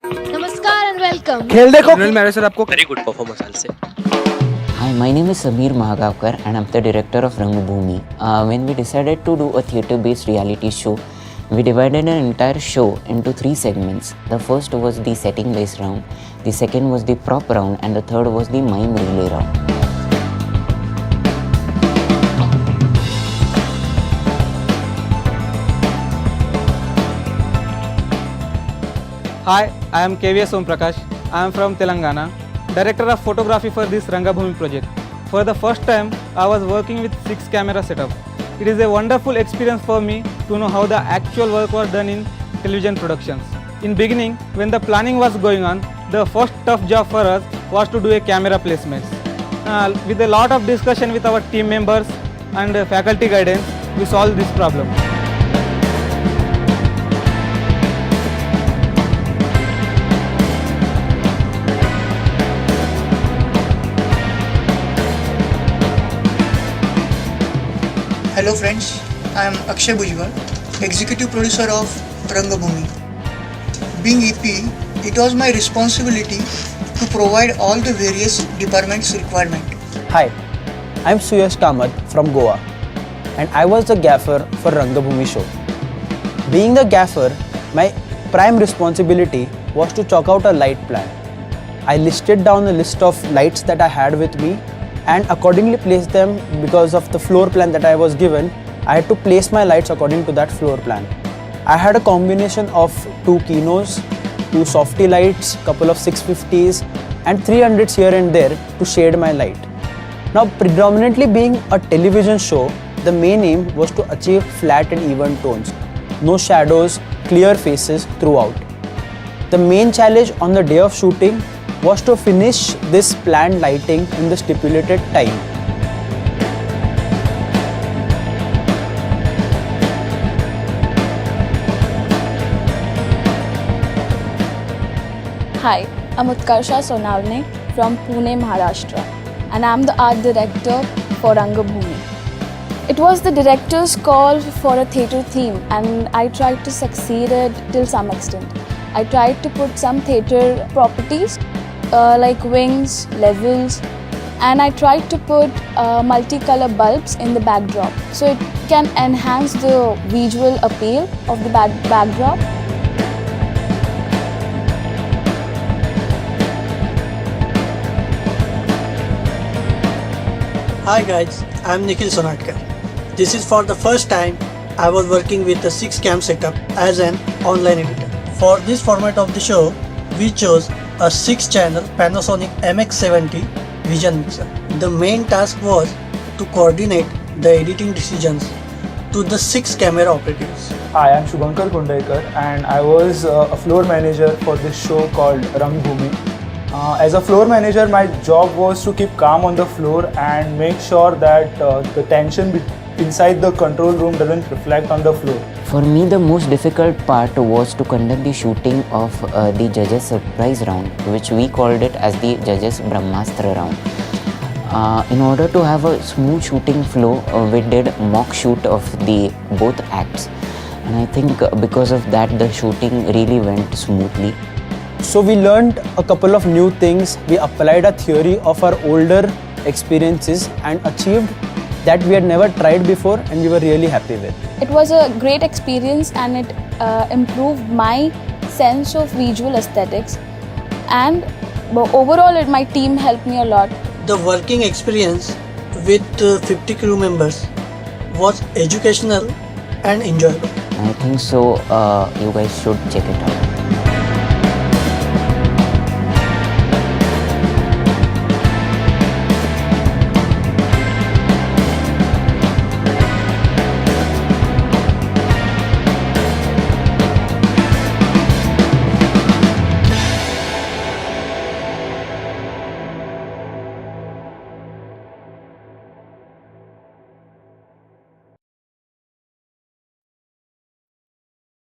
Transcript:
नमस्कार and welcome. खेल देखो मेरे सर आपको very good performance, I'll say. Hi, my name is Sameer Mahagavkar and I'm the director of Rangbhoomi. When we decided to do a theatre-based reality show, we divided an entire show into 3 segments. The first was the setting-based round, the second was the prop round, and the third was the mime relay round. Hi, I am KVS Om Prakash. I am from Telangana, director of photography for this Rangbhoomi project. For the first time, I was working with 6 camera setup. It is a wonderful experience for me to know how the actual work was done in television productions. In beginning, when the planning was going on, the first tough job for us was to do a camera placements. With a lot of discussion with our team members and faculty guidance, we solved this problem. Hello friends, I am Akshay Bhujbal, executive producer of Rangbhoomi. Being EP, it was my responsibility to provide all the various departments' requirement. Hi, I'm Suyash Kamath from Goa and I was the gaffer for Rangbhoomi show. Being the gaffer, my prime responsibility was to chalk out a light plan. I listed down a list of lights that I had with me and accordingly placed them. Because of the floor plan that I was given, I had to place my lights according to that floor plan. I had a combination of 2 Kinos, 2 softy lights, couple of 650s and 300s here and there to shade my light. Now predominantly being a television show, the main aim was to achieve flat and even tones, no shadows, clear faces throughout. The main challenge on the day of shooting was to finish this planned lighting in the stipulated time. Hi, I'm Utkarsha Sonavne from Pune, Maharashtra, and I'm the art director for Rangbhoomi. It was the director's call for a theatre theme, and I tried to succeed it till some extent. I tried to put some theatre properties like wings, levels, and I tried to put multicolor bulbs in the backdrop so it can enhance the visual appeal of the backdrop. Hi guys, I am Nikhil Sonatkar. This is for the first time I was working with a 6 cam setup as an online editor. For this format of the show, we chose a 6 channel Panasonic MX70 Vision mixer. The main task was to coordinate the editing decisions to the 6 camera operatives. Hi, I'm Shubhankar Kundekar and I was a floor manager for this show called Rangbhoomi. As a floor manager, my job was to keep calm on the floor and make sure that the tension inside the control room doesn't reflect on the floor. For me, the most difficult part was to conduct the shooting of the judges' surprise round, which we called it as the judges' Brahmastra round. In order to have a smooth shooting flow, we did mock shoot of the both acts, and I think because of that, the shooting really went smoothly. So we learned a couple of new things. We applied a theory of our older experiences and achieved that we had never tried before, and we were really happy with. It was a great experience and it improved my sense of visual aesthetics, and overall my team helped me a lot. The working experience with 50 crew members was educational and enjoyable. I think so. You guys should check it out.